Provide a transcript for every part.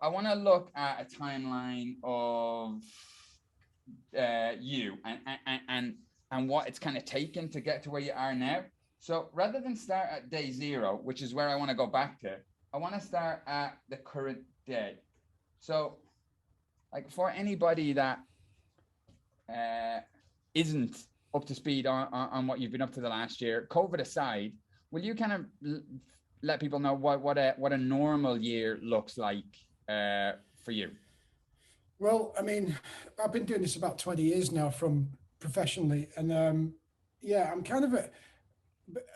I want to look at a timeline of you and what it's kind of taken to get to where you are now. So rather than start at day zero, which is where I want to go back to, I want to start at the current day. So, like for anybody that uh, isn't up to speed on what you've been up to the last year, COVID aside, will you kind of let people know what a normal year looks like for you? Well, I mean, I've been doing this about 20 years now from professionally. And yeah, I'm kind of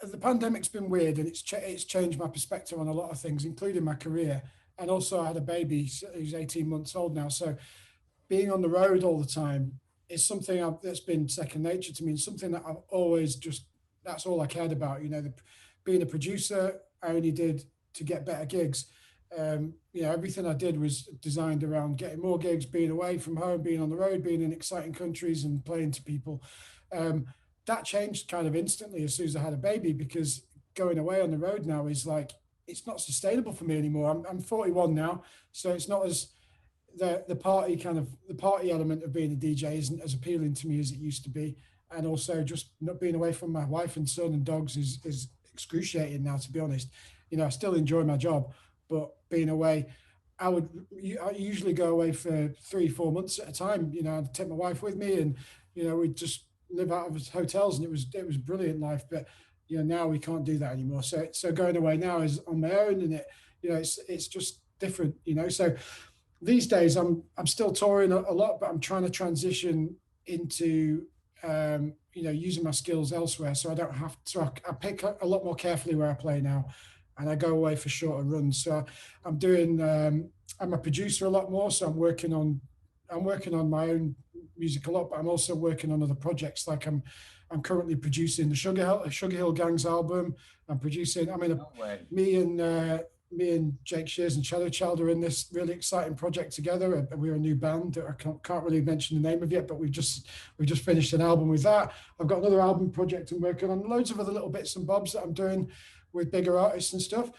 the pandemic's been weird and it's changed my perspective on a lot of things, including my career. And also, I had a baby who's 18 months old now. So being on the road all the time is something that's been second nature to me and something that I've always just, that's all I cared about. Being a producer, I only did to get better gigs. Everything I did was designed around getting more gigs, being away from home, being on the road, being in exciting countries and playing to people. Um, that changed kind of instantly as soon as I had a baby because going away on the road now is like, it's not sustainable for me anymore. I'm 41 now, so it's not as the party element of being a DJ isn't as appealing to me as it used to be, and also just not being away from my wife and son and dogs is excruciating now. To be honest, I still enjoy my job, but being away, I usually go away for 3-4 months at a time. I'd take my wife with me, and we'd just live out of hotels, and it was brilliant life. But now we can't do that anymore. So going away now is on my own, and it's just different. So these days I'm still touring a lot, but I'm trying to transition into using my skills elsewhere, so I don't have to. I pick a lot more carefully where I play now, and I go away for shorter runs. So I'm doing. I'm a producer a lot more, so I'm working on my own music a lot, but I'm also working on other projects. Like I'm currently producing the Sugar Hill Gang's album. I'm producing. I mean, No way. me and Jake Shears and Shadow Child are in this really exciting project together. We're a new band that I can't really mention the name of yet, but we've just finished an album with that. I've got another album project I'm working on, loads of other little bits and bobs that I'm doing with bigger artists and stuff.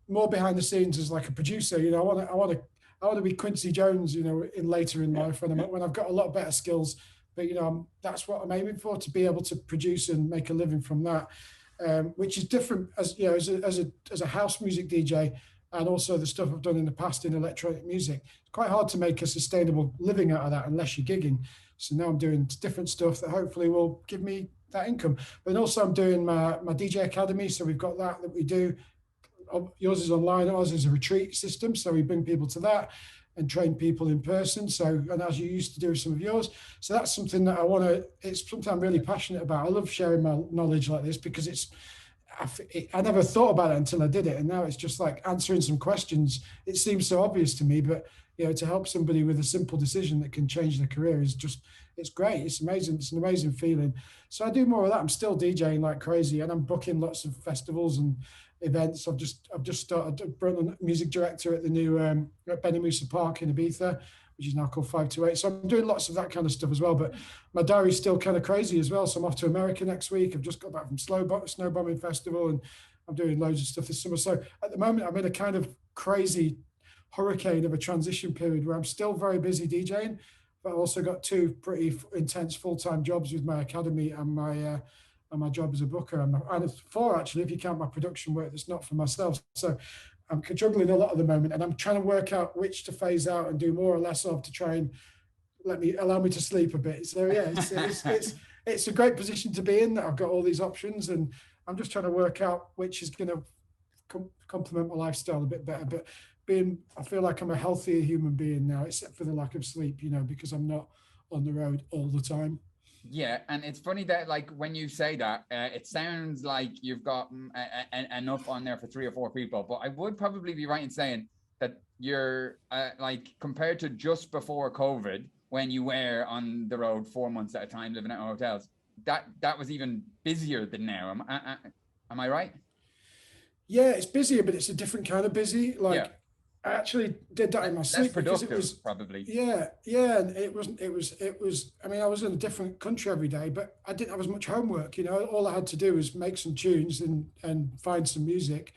More behind the scenes as like a producer. I want to be Quincy Jones, later in life when I've got a lot better skills. But that's what I'm aiming for, to be able to produce and make a living from that. Which is different as a house music DJ, and also the stuff I've done in the past in electronic music. It's quite hard to make a sustainable living out of that unless you're gigging. So now I'm doing different stuff that hopefully will give me that income. But also I'm doing my DJ Academy. So we've got that we do. Yours is online, ours is a retreat system. So we bring people to that and train people in person. So, and as you used to do with some of yours. So that's something that it's something I'm really passionate about. I love sharing my knowledge like this because I never thought about it until I did it. And now it's just like answering some questions. It seems so obvious to me, but to help somebody with a simple decision that can change their career it's great. It's amazing. It's an amazing feeling. So I do more of that. I'm still DJing like crazy, and I'm booking lots of festivals and events. I've just started. I brought a music director at the new at Benny Musa Park in Ibiza, which is now called 528. So I'm doing lots of that kind of stuff as well. But my diary's still kind of crazy as well. So I'm off to America next week. I've just got back from Snowbombing Festival, and I'm doing loads of stuff this summer. So at the moment, I'm in a kind of crazy hurricane of a transition period where I'm still very busy DJing, but I've also got two pretty intense full-time jobs with my academy and my job as a booker, and four actually if you count my production work that's not for myself. So I'm juggling a lot at the moment, and I'm trying to work out which to phase out and do more or less of to try and allow me to sleep a bit. So yeah, it's a great position to be in, that I've got all these options, and I'm just trying to work out which is going to complement my lifestyle a bit better. But I feel like I'm a healthier human being now, except for the lack of sleep, because I'm not on the road all the time. Yeah, and it's funny that like when you say that, it sounds like you've got enough on there for 3 or 4 people. But I would probably be right in saying that you're like compared to just before COVID, when you were on the road 4 months at a time, living at hotels, that was even busier than now. Am I right? Yeah, it's busier, but it's a different kind of busy. Yeah, Like I actually did that in my less sleep because it was, productive probably. yeah, and it was. I mean, I was in a different country every day, but I didn't have as much homework. All I had to do was make some tunes and find some music,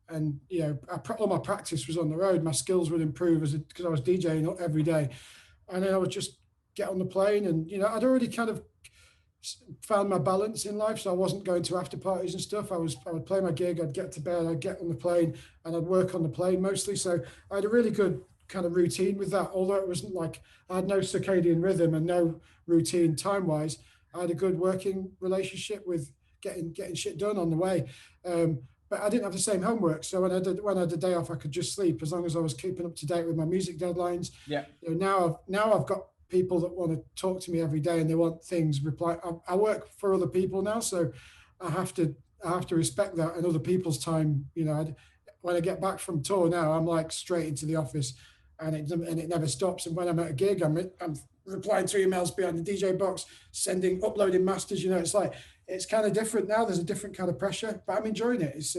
and you know, all my practice was on the road. My skills would improve because I was DJing every day, and then I would just get on the plane, and you know, I'd already kind of found my balance in life, so I wasn't going to after parties and stuff. I would play my gig, I'd get to bed, I'd get on the plane, and I'd work on the plane mostly. So I had a really good kind of routine with that. Although it wasn't like I had no circadian rhythm and no routine time wise, I had a good working relationship with getting shit done on the way. But I didn't have the same homework, so when I had a day off, I could just sleep as long as I was keeping up to date with my music deadlines. Yeah. You know, now I've got people that want to talk to me every day and they want things reply. I work for other people now, so I have to respect that and other people's time. You know, when I get back from tour now, I'm like straight into the office, and it never stops. And when I'm at a gig, I'm replying to emails behind the DJ box, uploading masters. You know, it's kind of different now. There's a different kind of pressure, but I'm enjoying it. It's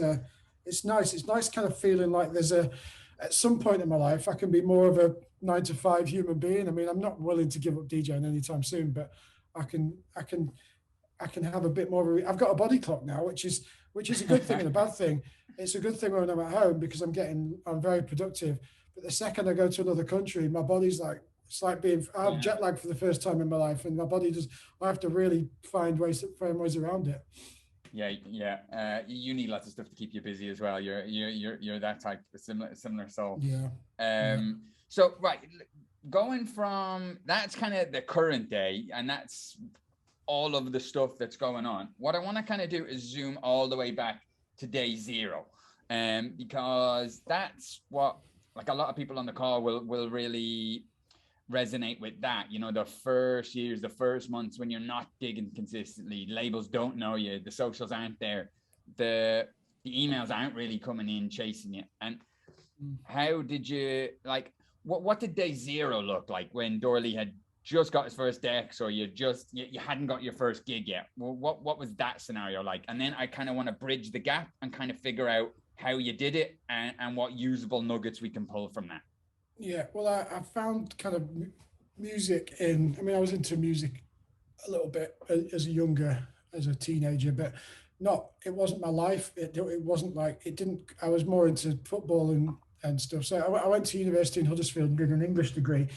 nice. It's nice kind of feeling like at some point in my life, I can be more of a 9-to-5 human being. I mean, I'm not willing to give up DJing anytime soon, but I can have a bit more. I've got a body clock now, which is a good thing and a bad thing. It's a good thing when I'm at home because I'm very productive. But the second I go to another country, my body's like, it's like I have jet lag for the first time in my life, and my body I have to really find ways around it. Yeah. You need lots of stuff to keep you busy as well. You're that type of similar soul. Yeah. So right, going from that's kind of the current day, and that's all of the stuff that's going on. What I want to kind of do is zoom all the way back to day zero, because that's what, like, a lot of people on the call will really resonate with that. You know, the first years, the first months when you're not gigging consistently, labels don't know you, the socials aren't there, the emails aren't really coming in chasing you. And how did you, like, what did day zero look like when DOORLY had just got his first decks, or you hadn't got your first gig yet? What was that scenario like? And then I kind of want to bridge the gap and kind of figure out how you did it and what usable nuggets we can pull from that. Yeah, well, I found kind of music I was into music a little bit as a teenager, but it wasn't my life. It wasn't like, I was more into football and stuff. So I went to university in Huddersfield and did an English degree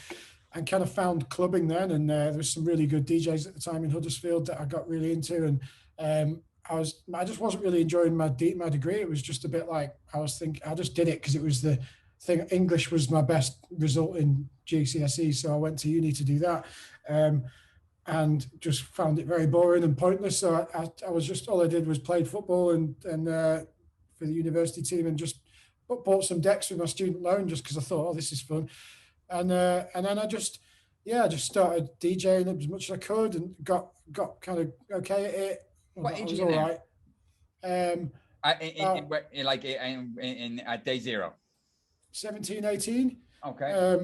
and kind of found clubbing then. And there was some really good DJs at the time in Huddersfield that I got really into. And I just wasn't really enjoying my degree. It was just a bit like, I just did it because it was the thing. English was my best result in GCSE, so I went to uni to do that, and just found it very boring and pointless. So I was just, all I did was played football and for the university team, and just bought some decks with my student loan just because I thought, oh, this is fun, and then I just started DJing as much as I could and got kind of okay at it. What age was are you all right. At day zero? 17, 18. Okay.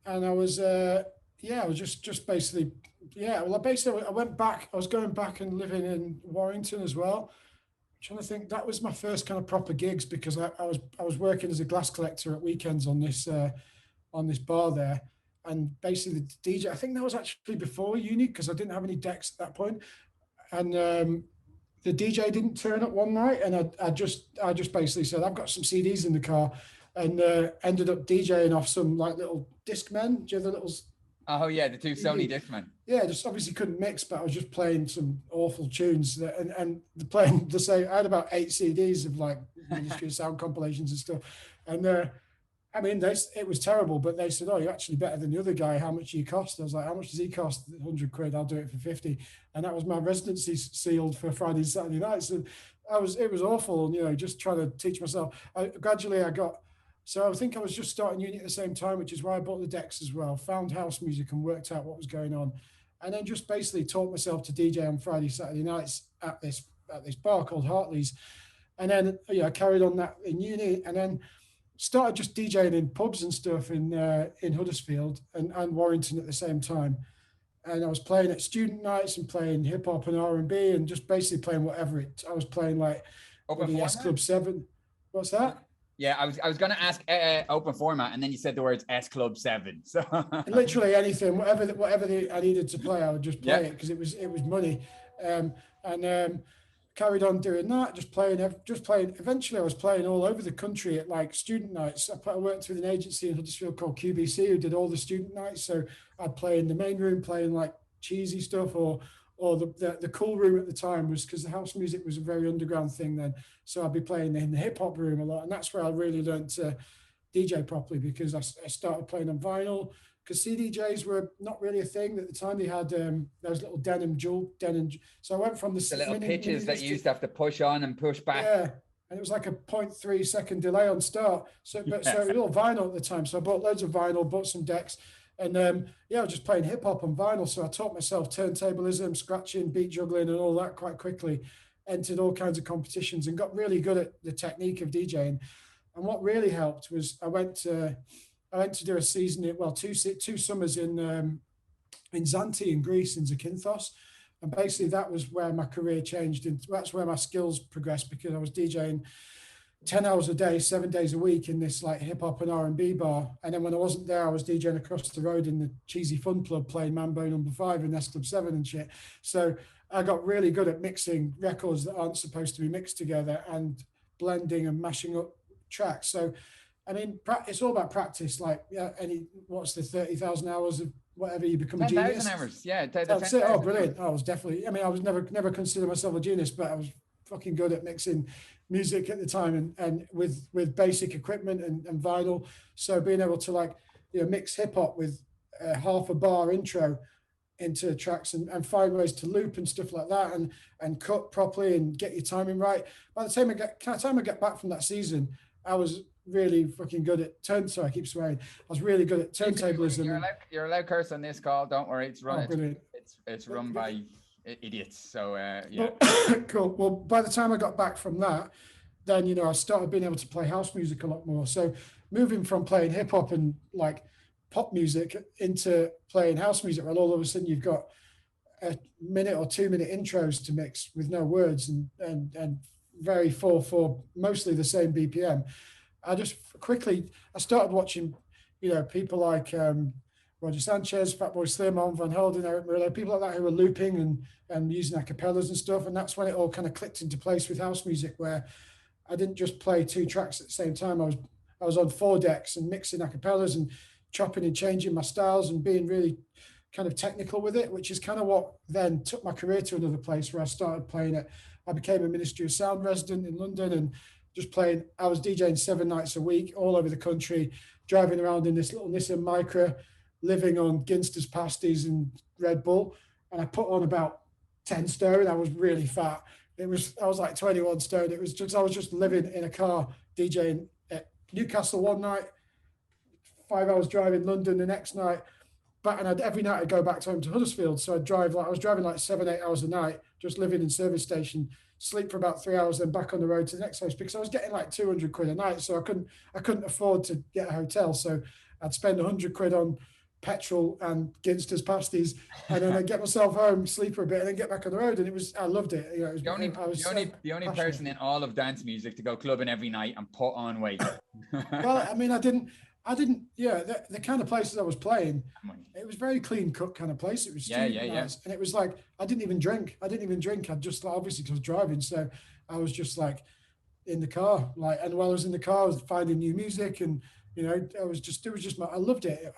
And I was I was just basically, I went back. I was going back and living in Warrington as well. I'm trying to think, that was my first kind of proper gigs, because I was working as a glass collector at weekends on this bar there. And basically the DJ, I think that was actually before uni, because I didn't have any decks at that point. And the DJ didn't turn up one night, and I just basically said, I've got some CDs in the car, and ended up DJing off some like little Discmen. Do you have the little? Oh yeah, the two Sony Discmen. Yeah, just obviously couldn't mix, but I was just playing some awful tunes, and playing the same. I had about 8 CDs of like Ministry of Sound compilations and stuff, and I mean, it was terrible, but they said, oh, you're actually better than the other guy. How much do you cost? I was like, how much does he cost? 100 quid. I'll do it for 50. And that was my residency sealed for Friday and Saturday nights. And it was awful. And, you know, just trying to teach myself. So I think I was just starting uni at the same time, which is why I bought the decks as well, found house music and worked out what was going on. And then just basically taught myself to DJ on Friday, Saturday nights at this bar called Hartley's. And then, I carried on that in uni, and then started just DJing in pubs and stuff in Huddersfield and Warrington at the same time. And I was playing at student nights and playing hip hop and R&B and just basically playing whatever I was playing, like the S Club 7. What's that? Yeah, I was going to ask open format, and then you said the words S Club 7. So literally anything, whatever I needed to play, I would just play it because it was money. And carried on doing that, just playing. Eventually, I was playing all over the country at like student nights. I worked with an agency in Huddersfield called QBC who did all the student nights. So I'd play in the main room, playing like cheesy stuff, or the cool room at the time was, because the house music was a very underground thing then. So I'd be playing in the hip hop room a lot, and that's where I really learned to DJ properly, because I started playing on vinyl. Because CDJs were not really a thing at the time. They had those little denim. So I went from the little pitches that you used to have to push on and push back. Yeah, and it was like a 0.3 second delay on start. So, but so it was all vinyl at the time. So I bought loads of vinyl, bought some decks, and yeah, I was just playing hip hop on vinyl. So I taught myself turntablism, scratching, beat juggling, and all that quite quickly. Entered all kinds of competitions and got really good at the technique of DJing. And what really helped was I went to do a season, well, two summers in Zante in Greece, in Zakynthos. And basically that was where my career changed. And that's where my skills progressed, because I was DJing 10 hours a day, 7 days a week in this like hip hop and R&B bar. And then when I wasn't there, I was DJing across the road in the cheesy fun club, playing Mambo No. 5 and S Club 7 and shit. So I got really good at mixing records that aren't supposed to be mixed together and blending and mashing up tracks. So I mean, it's all about practice. Like, yeah, what's the 30,000 hours of whatever you become a genius? 10,000 hours, yeah. That's it. Oh, brilliant! I was definitely. I mean, I was never considered myself a genius, but I was fucking good at mixing music at the time, and with basic equipment and vinyl. So being able to like, mix hip hop with half a bar intro into tracks and find ways to loop and stuff like that, and cut properly and get your timing right. By the time I get back from that season, I was really fucking good at sorry, I keep swearing. I was really good at turntablism. You're allowed curse on this call. Don't worry, it's run. Oh, it's run by idiots. So yeah. Cool. Well, by the time I got back from that, then I started being able to play house music a lot more. So moving from playing hip hop and like pop music into playing house music, and all of a sudden you've got a minute or 2 minute intros to mix with no words and very 4/4, mostly the same BPM. I started watching, people like Roger Sanchez, Fatboy Slim, On Van Helden, Eric Murillo, people like that who were looping and using acapellas and stuff. And that's when it all kind of clicked into place with house music, where I didn't just play 2 tracks at the same time. I was on 4 decks and mixing acapellas and chopping and changing my styles and being really kind of technical with it, which is kind of what then took my career to another place, where I started playing it. I became a Ministry of Sound resident in London and just playing. I was DJing 7 nights a week all over the country, driving around in this little Nissan Micra, living on Ginster's pasties and Red Bull. And I put on about 10 stone. I was really fat. I was like 21 stone. I was just living in a car, DJing at Newcastle one night, 5 hours driving London the next night. And every night I'd go back home to Huddersfield. So I was driving like 7-8 hours a night, just living in service station, sleep for about 3 hours, then back on the road to the next house, because I was getting like 200 quid a night. So I couldn't afford to get a hotel. So I'd spend 100 quid on petrol and Ginster's pasties, and then I'd get myself home, sleep for a bit, and then get back on the road. And I loved it. It was, the only person in all of dance music to go clubbing every night and put on weight. Well, I mean, I didn't, the kind of places I was playing, it was very clean cut kind of place. It was nice. And it was like, I didn't even drink. I'd just, obviously, because I was driving. So I was just like in the car, and while I was in the car, I was finding new music, and, it was just I loved it.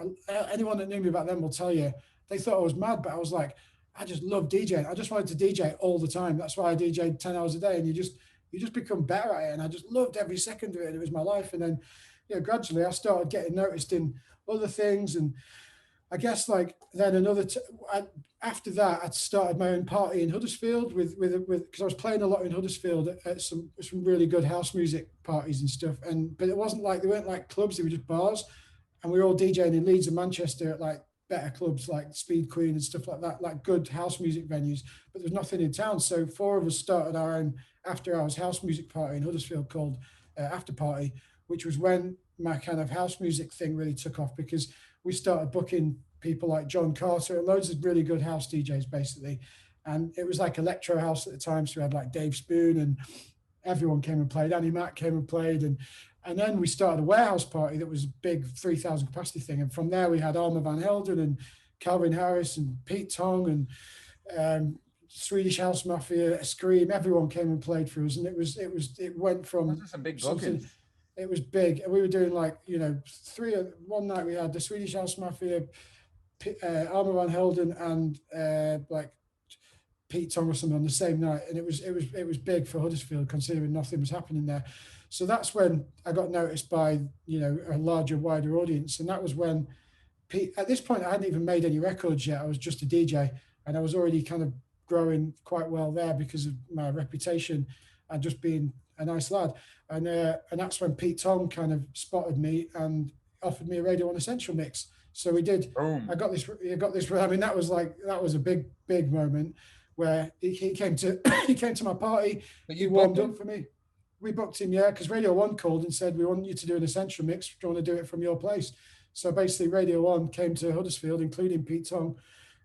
Anyone that knew me back then will tell you, they thought I was mad, but I was like, I just love DJing. I just wanted to DJ all the time. That's why I DJed 10 hours a day, and you just become better at it. And I just loved every second of it. It was my life. And then, gradually I started getting noticed in other things. And I guess then after that, I started my own party in Huddersfield because I was playing a lot in Huddersfield at some really good house music parties and stuff. But it wasn't they weren't like clubs, they were just bars. And we were all DJing in Leeds and Manchester at like better clubs like Speed Queen and stuff like that, like good house music venues, but there's nothing in town. So 4 of us started our own after hours house music party in Huddersfield called After Party, which was when my kind of house music thing really took off, because we started booking people like John Carter and loads of really good house DJs basically. And it was like electro house at the time. So we had like Dave Spoon and everyone came and played. Annie Mac came and played. And then we started a warehouse party that was a big 3,000 capacity thing. And from there we had Armand Van Helden and Calvin Harris and Pete Tong and Swedish House Mafia, Scream, everyone came and played for us, and it went from Those are some big something. bookings. It was big, and we were doing like, you know, one night we had the Swedish House Mafia, Armor Van Helden, and like Pete Tong or something on the same night, and it was big for Huddersfield considering nothing was happening there. So that's when I got noticed by, you know, a larger, wider audience, and that was when Pete. At this point, I hadn't even made any records yet. I was just a DJ, and I was already kind of growing quite well there because of my reputation and just being a nice lad. And that's when Pete Tong kind of spotted me and offered me a Radio 1 Essential mix. So we did. Boom. I got this. I mean, that was a big moment where he came to he came to my party. He warmed up for me. We booked him, yeah, because Radio 1 called and said, we want you to do an Essential mix. Do you want to do it from your place? So basically Radio 1 came to Huddersfield, including Pete Tong,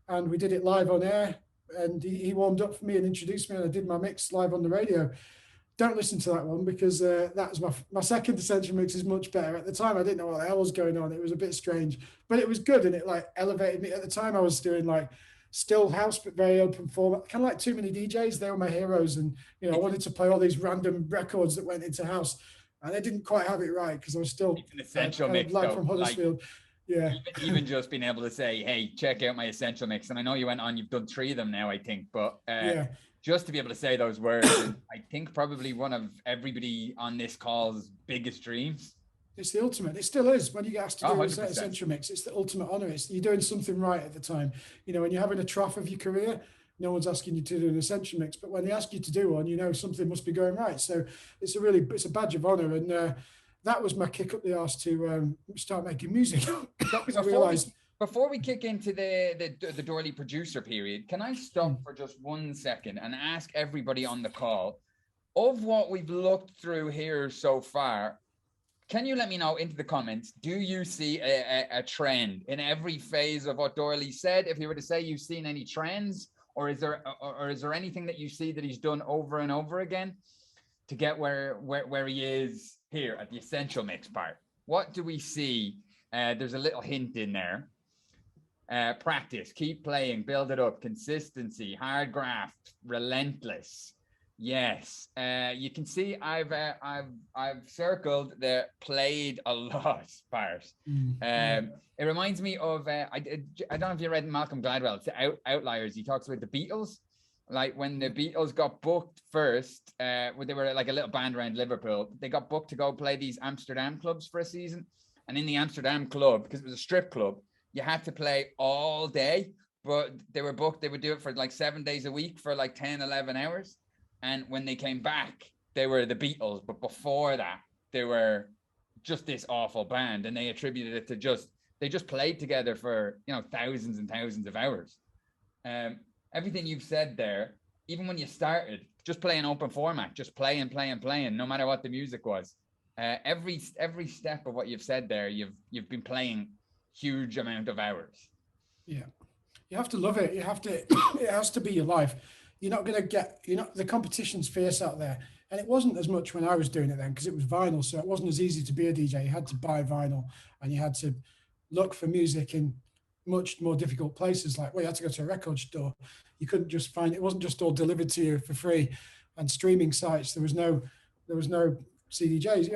and we did it live on air. And he warmed up for me and introduced me, and I did my mix live on the radio. Don't listen to that one because that was my second Essential mix is much better. At the time, I didn't know what the hell was going on. It was a bit strange, but it was good, and it like elevated me. At the time, I was doing like still house, but very open format, kind of like Too Many DJs. They were my heroes, and you know, I wanted to play all these random records that went into house, and I didn't quite have it right because I was still an Essential mix, like from Huddersfield. Yeah. Even just being able to say, hey, check out my Essential mix. And I know you went on, you've done 3 of them now, I think, but just to be able to say those words, I think probably one of everybody on this call's biggest dreams. It's the ultimate. It still is. When you get asked to do 100%. an Essential mix, it's the ultimate honor. You're doing something right at the time. You know, when you're having a trough of your career, no one's asking you to do an Essential mix, but when they ask you to do one, you know something must be going right. So it's a badge of honor, and that was my kick up the arse to start making music. I realized. Before we kick into the DOORLY producer period, can I stop for just 1 second and ask everybody on the call, of what we've looked through here so far, can you let me know into the comments, do you see a trend in every phase of what DOORLY said? If you were to say you've seen any trends, or is there anything that you see that he's done over and over again to get where he is here at the Essential mix part? What do we see? There's a little hint in there. Practice, keep playing, build it up, consistency, hard graft, relentless. Yes, you can see I've circled the played a lot part. It reminds me of I don't know if you read Malcolm Gladwell's The Outliers. He talks about the Beatles. Like when the Beatles got booked first, when they were like a little band around Liverpool, they got booked to go play these Amsterdam clubs for a season. And in the Amsterdam club, because it was a strip club, you had to play all day, but they were booked. They would do it for like 7 days a week for like 10, 11 hours. And when they came back, they were the Beatles. But before that, they were just this awful band. And they attributed it to they just played together for, you know, thousands and thousands of hours. Everything you've said there, even when you started, just playing open format, just playing, no matter what the music was. Every step of what you've said there, you've been playing huge amount of hours. Yeah, you have to love it. You have to. It has to be your life. You're not going to get. The competition's fierce out there, and it wasn't as much when I was doing it then because it was vinyl, so it wasn't as easy to be a DJ. You had to buy vinyl, and you had to look for music in much more difficult places. Like, well, you had to go to a record store. You couldn't just find it. Wasn't just all delivered to you for free, and streaming sites. There was no CDJs.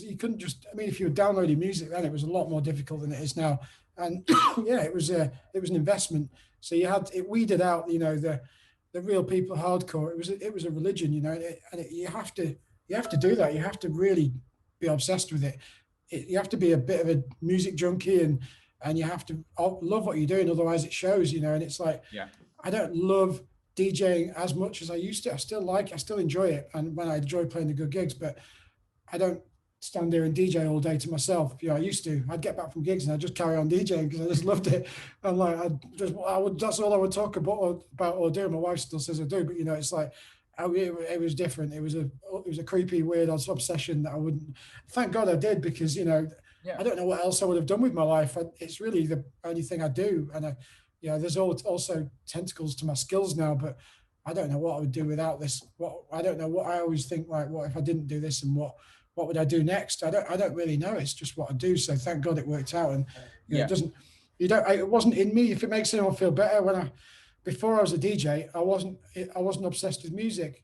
You couldn't just. I mean, if you were downloading music then, it was a lot more difficult than it is now. And yeah, it was an investment. So you had it weeded out, the real people hardcore. It was a religion, you have to do that. You have to really be obsessed with it. You have to be a bit of a music junkie and you have to love what you're doing. Otherwise it shows, and it's like, yeah, I don't love DJing as much as I used to. I still enjoy it. And when I enjoy playing the good gigs, but I don't stand there and DJ all day to myself. I used to. I'd get back from gigs and I'd just carry on DJing because I just loved it. And like, that's all I would talk about or do. My wife still says I do, but it's like, it was different. It was a creepy, weird obsession that I wouldn't. Thank God I did because I don't know what else I would have done with my life. It's really the only thing I do, and there's also tentacles to my skills now, but I don't know what I would do without this. I don't know what I always think. Like, what if I didn't do this, and what would I do next? I don't really know. It's just what I do. So thank God it worked out. And it wasn't in me. If it makes anyone feel better, when I before I was a DJ, I wasn't obsessed with music.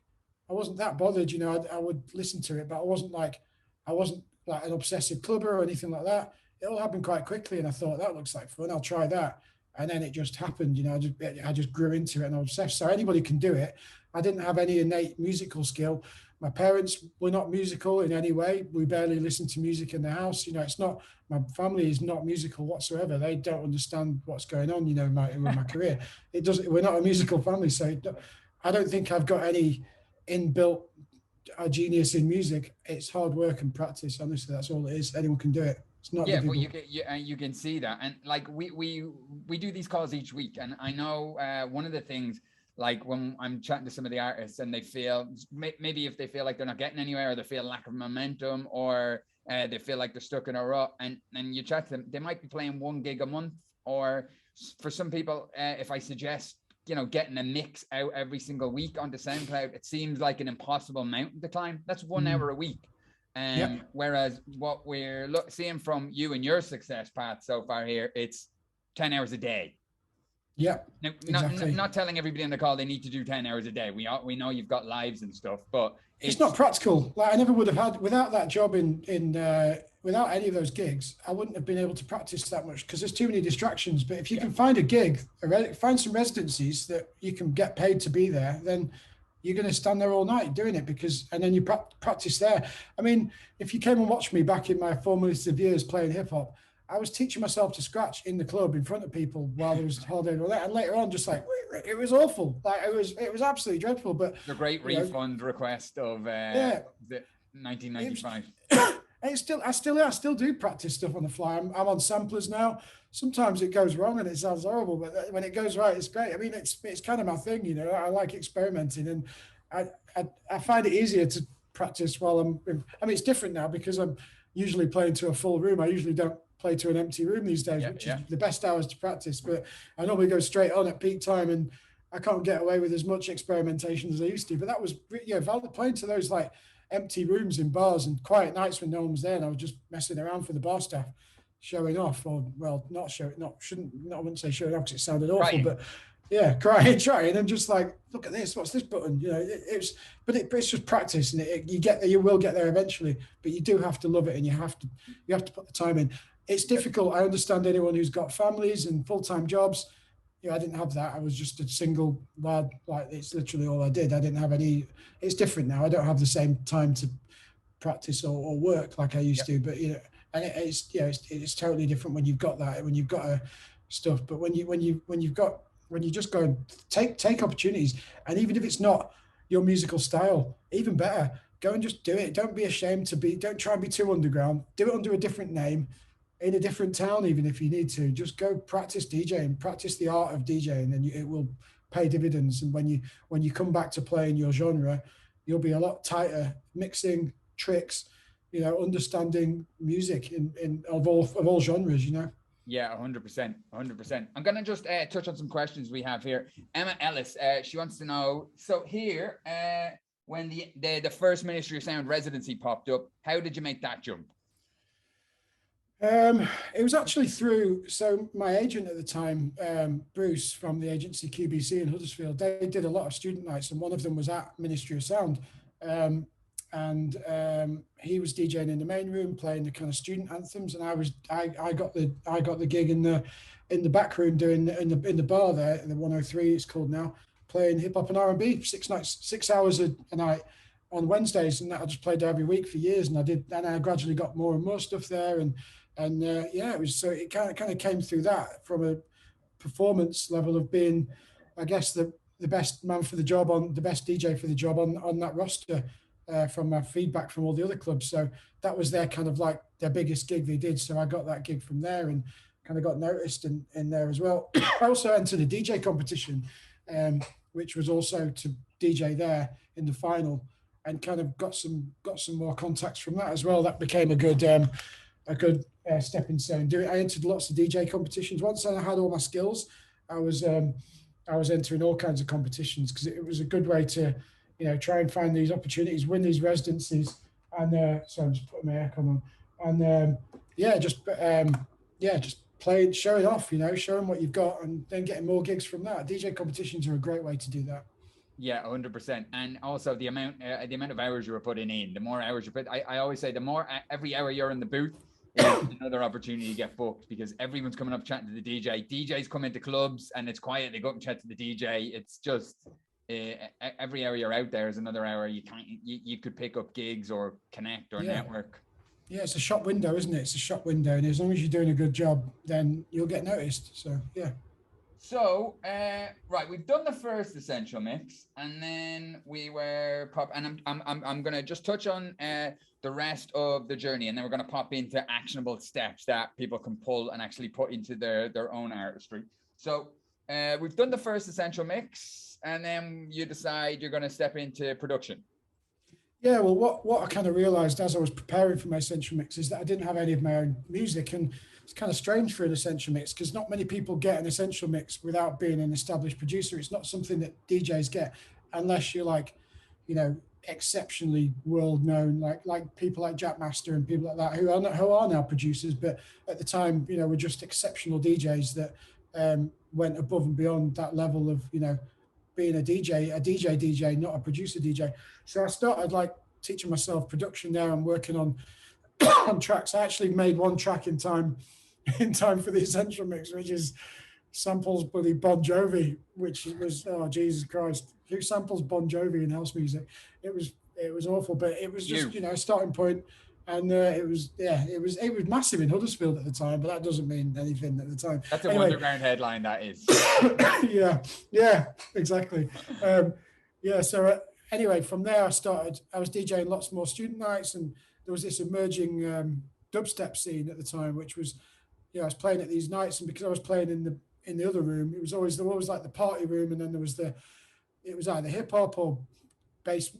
I wasn't that bothered, you know. I would listen to it, but I wasn't like an obsessive clubber or anything like that. It all happened quite quickly, and I thought that looks like fun. I'll try that, and then it just happened. You know, I just grew into it and I was obsessed. So anybody can do it. I didn't have any innate musical skill. My parents were not musical in any way. We barely listened to music in the house. You know, it's not, my family is not musical whatsoever. They don't understand what's going on, you know, with my career. It doesn't, we're not a musical family. So I don't think I've got any inbuilt genius in music. It's hard work and practice. Honestly, that's all it is. Anyone can do it. It's not. Yeah, but you can see that, and like we do these calls each week, and I know one of the things, like when I'm chatting to some of the artists and they feel, maybe if they feel like they're not getting anywhere, or they feel lack of momentum, or they feel like they're stuck in a rut, and you chat to them, they might be playing 1 gig a month, or for some people, if I suggest, you know, getting a mix out every single week onto SoundCloud, it seems like an impossible mountain to climb. That's 1 hour a week. Whereas what we're seeing from you and your success path so far here, it's 10 hours a day. Yeah, now, exactly. Not telling everybody on the call they need to do 10 hours a day. We know you've got lives and stuff, but it's not practical. Like I never would have had, without that job without any of those gigs, I wouldn't have been able to practice that much because there's too many distractions. But if you can find a gig, find some residencies that you can get paid to be there, then you're going to stand there all night doing it, and then you practice there. I mean, if you came and watched me back in my formative years playing hip hop, I was teaching myself to scratch in the club in front of people while there was holiday and all that. And later on, just like, it was awful. Like it was absolutely dreadful. But the great refund request of 1995. I still do practice stuff on the fly. I'm on samplers now. Sometimes it goes wrong and it sounds horrible, but when it goes right, it's great. I mean, it's kind of my thing, you know. I like experimenting, and I find it easier to practice while I mean, it's different now because I'm usually playing to a full room. I usually don't play to an empty room these days, which is the best hours to practice. But I normally go straight on at peak time, and I can't get away with as much experimentation as I used to. But that was, playing to those like empty rooms in bars and quiet nights when no one was there, and I was just messing around for the bar staff, showing off, or I wouldn't say showing off because it sounded awful, crying. But yeah, trying, and just like, look at this, what's this button? You know, it's just practice, and you will get there eventually, but you do have to love it, and you have to put the time in. It's difficult. I understand anyone who's got families and full-time jobs. You know, I didn't have that. I was just a single lad. Like, it's literally all I did. I didn't have any. It's different now. I don't have the same time to practice or work like I used to. But you know, and it's totally different when you've got that. When you've got stuff. But when you just go and take opportunities, and even if it's not your musical style, even better, go and just do it. Don't be ashamed to be. Don't try and be too underground. Do it under a different name, in a different town, even if you need to. Just go practice DJing, practice the art of DJing, and it will pay dividends. And when you come back to playing your genre, you'll be a lot tighter, mixing tricks, you know, understanding music of all genres, you know. Yeah, 100%. I'm going to just touch on some questions we have here. Emma Ellis, she wants to know, so here, when the first Ministry of Sound residency popped up, how did you make that jump? It was actually so my agent at the time, Bruce from the agency QBC in Huddersfield, they did a lot of student nights, and one of them was at Ministry of Sound. He was DJing in the main room, playing the kind of student anthems, and I got the gig in the back room doing in the bar there, in the 103 it's called now, playing hip hop and R&B 6 hours a night on Wednesdays, and that I just played there every week for years, and I gradually got more and more stuff there, and it was, so it kind of came through that from a performance level of being, I guess, the best man for the job, the best DJ for the job on that roster, from my feedback from all the other clubs. So that was their kind of like their biggest gig they did. So I got that gig from there and kind of got noticed in there as well. I also entered a DJ competition, which was also to DJ there in the final, and kind of got some more contacts from that as well. That became a good stepping stone. I entered lots of DJ competitions. Once I had all my skills, I was entering all kinds of competitions because it was a good way to, you know, try and find these opportunities, win these residencies, and so I'm just putting my aircon on, and just playing, showing off, showing what you've got, and then getting more gigs from that. DJ competitions are a great way to do that. Yeah, 100%. And also the amount of hours you were putting in, the more hours you put, I always say the more, every hour you're in the booth is another opportunity to get booked, because everyone's coming up chatting to the DJ. DJs come into clubs and it's quiet. They go up and chat to the DJ. It's just every hour you're out there is another hour. You could pick up gigs or connect or network. Yeah, it's a shop window, isn't it? It's a shop window. And as long as you're doing a good job, then you'll get noticed. So, yeah. So, right, we've done the first essential mix, and then we were and I'm gonna just touch on the rest of the journey, and then we're gonna pop into actionable steps that people can pull and actually put into their own artistry. So, we've done the first essential mix, and then you decide you're gonna step into production. Yeah, well, what I kind of realized as I was preparing for my essential mix is that I didn't have any of my own music, and it's kind of strange for an essential mix because not many people get an essential mix without being an established producer. It's not something that DJs get unless you're like, exceptionally world known, like people like Jackmaster and people like that who are now producers, but at the time, were just exceptional DJs that went above and beyond that level of, being a DJ, not a producer DJ. So I started like teaching myself production there and working on on tracks. I actually made one track in time for the essential mix, which is samples bloody Bon Jovi, which was, oh Jesus Christ, who samples Bon Jovi in house music? It was awful, but it was just a starting point, and it was massive in Huddersfield at the time, but that doesn't mean anything at the time. That's an underground headline, that is. yeah, exactly. So anyway, from there I was DJing lots more student nights, and there was this emerging dubstep scene at the time, which was, I was playing at these nights, and because I was playing in the other room, there was always like the party room, and then there was it was either hip hop or bass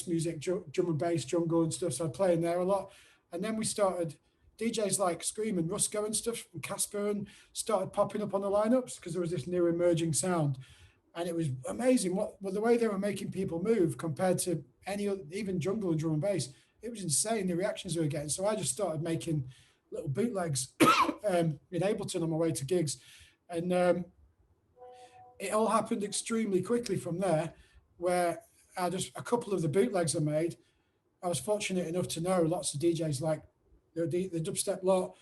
music, drum and bass, jungle and stuff. So I'd play in there a lot, and then we started DJs like Scream and Rusko and stuff from Casper and started popping up on the lineups because there was this new emerging sound, and it was amazing the way they were making people move compared to even jungle and drum and bass. It was insane, the reactions we were getting. So I just started making little bootlegs in Ableton on my way to gigs. And it all happened extremely quickly from there, where a couple of the bootlegs I made, I was fortunate enough to know lots of DJs like the dubstep lot,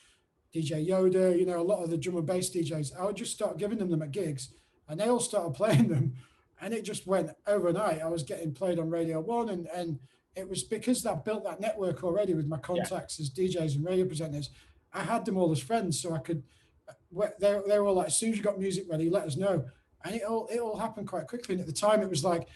DJ Yoda, a lot of the drum and bass DJs. I would just start giving them at gigs, and they all started playing them. And it just went overnight. I was getting played on Radio 1, and it was because I built that network already with my contacts as DJs and radio presenters. I had them all as friends, so I could. They were all like, as soon as you got music ready, let us know. And it all happened quite quickly. And at the time, it was like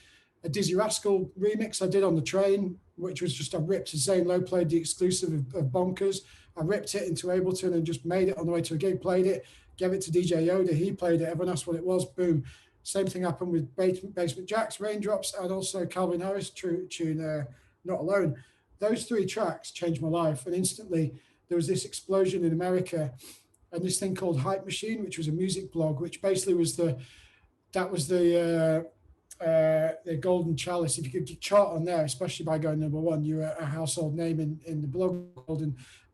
a Dizzy Rascal remix I did on the train, which was just I ripped. Zane Lowe played the exclusive of Bonkers. I ripped it into Ableton and just made it on the way to a gig. Played it, gave it to DJ Yoda. He played it. Everyone asked what it was. Boom. Same thing happened with Basement Jaxx, Raindrops, and also Calvin Harris tune Not Alone. Those three tracks changed my life, and instantly there was this explosion in America, and this thing called Hype Machine, which was a music blog, which basically was the golden chalice. If you could chart on there, especially by going number one, you were a household name in the blog world,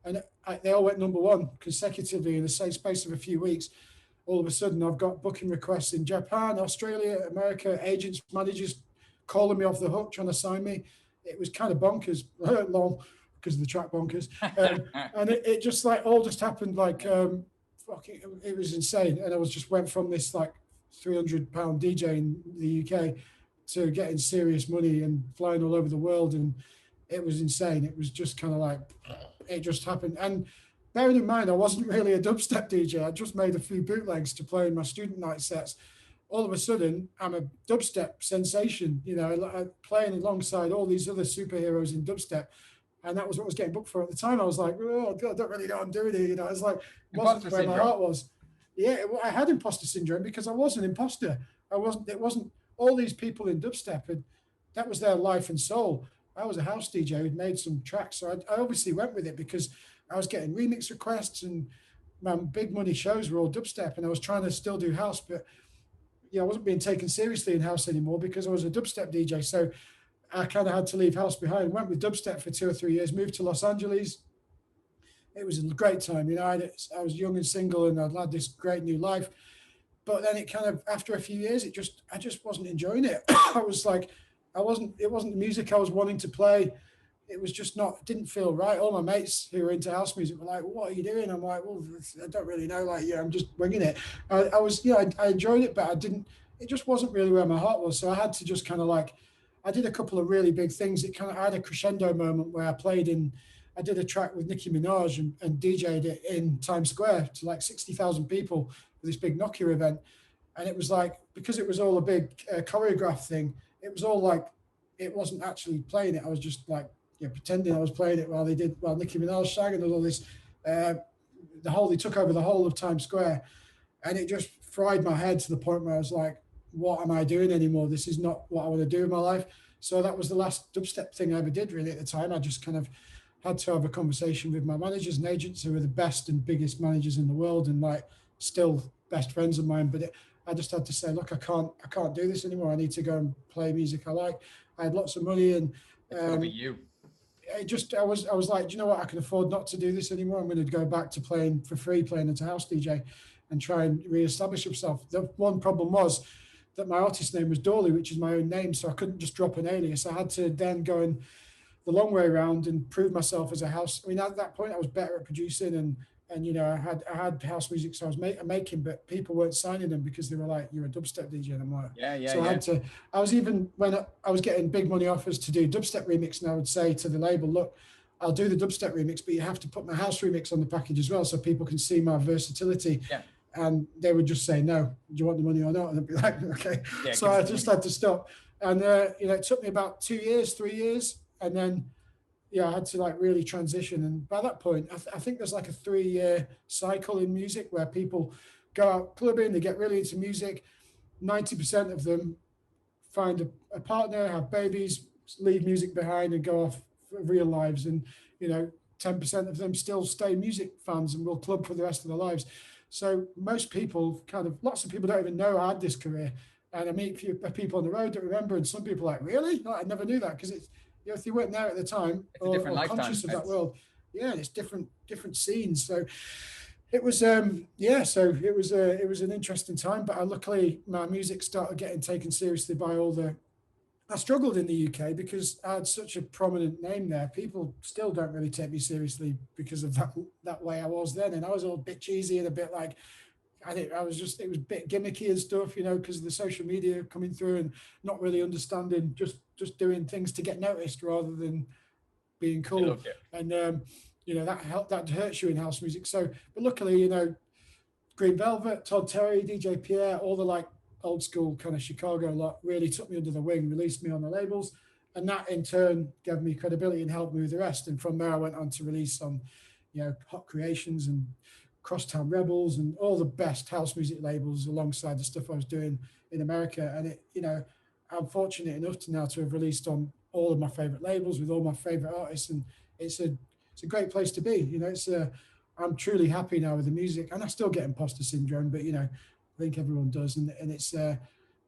and they all went number one consecutively in the same space of a few weeks. All of a sudden, I've got booking requests in Japan, Australia, America, agents, managers calling me off the hook, trying to sign me. It was kind of bonkers, long, because of the track Bonkers. And it just like all just happened like, it was insane. And I went from this like £300 DJ in the UK to getting serious money and flying all over the world. And it was insane. It was just kind of like, it just happened. And bearing in mind, I wasn't really a dubstep DJ. I just made a few bootlegs to play in my student night sets. All of a sudden, I'm a dubstep sensation, playing alongside all these other superheroes in dubstep. And that was what I was getting booked for at the time. I was like, oh, God, I don't really know what I'm doing here. It's like, wasn't where my heart was. Yeah, I had imposter syndrome because I was an imposter. It wasn't all these people in dubstep, and that was their life and soul. I was a house DJ who'd made some tracks. So I obviously went with it because I was getting remix requests, and my big money shows were all dubstep, and I was trying to still do house, but I wasn't being taken seriously in house anymore because I was a dubstep DJ. So I kind of had to leave house behind. Went with dubstep for 2 or 3 years, moved to Los Angeles, It was a great time. I was young and single, and I'd had this great new life. But then it kind of, after a few years, I just wasn't enjoying it. I was like, it wasn't the music I was wanting to play. It was just not, it didn't feel right. All my mates who were into house music were like, what are you doing? I'm like, well, I don't really know. Like, yeah, I'm just winging it. I was, I enjoyed it, but it just wasn't really where my heart was. So I had to just kind of like, I did a couple of really big things. I had a crescendo moment where I did a track with Nicki Minaj and DJ'd it in Times Square to like 60,000 people for this big Nokia event. And it was like, because it was all a big choreographed thing, it was all like, it wasn't actually playing it. I was just like, pretending I was playing it while Nicki Minaj sang, and there was all this, they took over the whole of Times Square, and it just fried my head to the point where I was like, what am I doing anymore? This is not what I want to do in my life. So that was the last dubstep thing I ever did really at the time. I just kind of had to have a conversation with my managers and agents, who were the best and biggest managers in the world, and like still best friends of mine. But I just had to say, look, I can't do this anymore. I need to go and play music I like. I had lots of money, and you. I was like, do you know what? I can afford not to do this anymore. I'm going to go back to playing for free, playing as a house DJ, and try and reestablish myself. The one problem was that my artist name was DOORLY, which is my own name, so I couldn't just drop an alias. I had to then go and the long way around and prove myself as a house. I mean, at that point, I was better at producing, and I had house music, so I was making, but people weren't signing them because they were like, "You're a dubstep DJ," and I'm like, yeah. So I had to. I was even when I was getting big money offers to do dubstep remix, and I would say to the label, "Look, I'll do the dubstep remix, but you have to put my house remix on the package as well, so people can see my versatility." Yeah. And they would just say, "No, do you want the money or not?" And I'd be like, "Okay." Yeah, so I just had to stop. And it took me about 2 years, 3 years, and then I had to like really transition. And by that point, I think there's like a 3-year cycle in music where people go out clubbing, they get really into music. 90% of them find a partner, have babies, leave music behind, and go off for real lives. And 10% of them still stay music fans and will club for the rest of their lives. So most people lots of people don't even know I had this career. And I meet people on the road that remember, and some people are like, really? No, I never knew that, because it's, if you weren't there at the time or conscious of that world, it's different scenes. So it was, so it was an interesting time. But luckily my music started getting taken seriously by I struggled in the UK because I had such a prominent name there. People still don't really take me seriously because of that way I was then. And I was all a bit cheesy and a bit like, it was a bit gimmicky and stuff, because of the social media coming through and not really understanding, just doing things to get noticed rather than being cool. And, that hurts you in house music. So, but luckily, Green Velvet, Todd Terry, DJ Pierre, all the like old school kind of Chicago lot really took me under the wing, released me on the labels. And that in turn gave me credibility and helped me with the rest. And from there, I went on to release on, Hot Creations and Crosstown Rebels and all the best house music labels alongside the stuff I was doing in America. And I'm fortunate enough to have released on all of my favorite labels with all my favorite artists. And it's a great place to be. I'm truly happy now with the music, and I still get imposter syndrome, but I think everyone does. And it's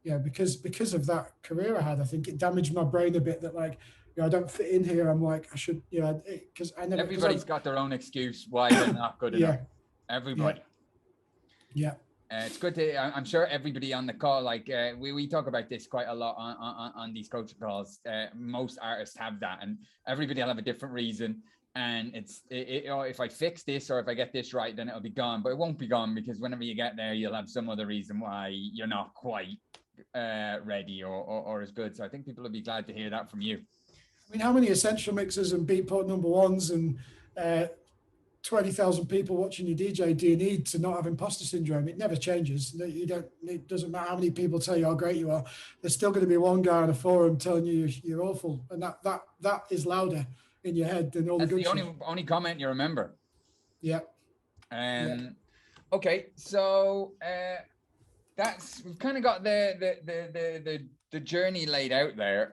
because of that career I had, I think it damaged my brain a bit that like, I don't fit in here. I'm like, I should, because I never. Everybody's got their own excuse why they're not good enough. Everybody. Yeah. It's good to, I'm sure everybody on the call, like we talk about this quite a lot on these coaching calls. Most artists have that, and everybody will have a different reason. And if I fix this or if I get this right, then it'll be gone. But it won't be gone, because whenever you get there, you'll have some other reason why you're not quite ready or as good. So I think people will be glad to hear that from you. I mean, how many essential mixers and Beatport #1s and 20,000 people watching you DJ do you need to not have imposter syndrome? It never changes. It doesn't matter how many people tell you how great you are. There's still going to be one guy on a forum telling you you're awful, and that is louder in your head than all the good. That's the only comment you remember. Yeah. Okay, so we've kind of got the journey laid out there.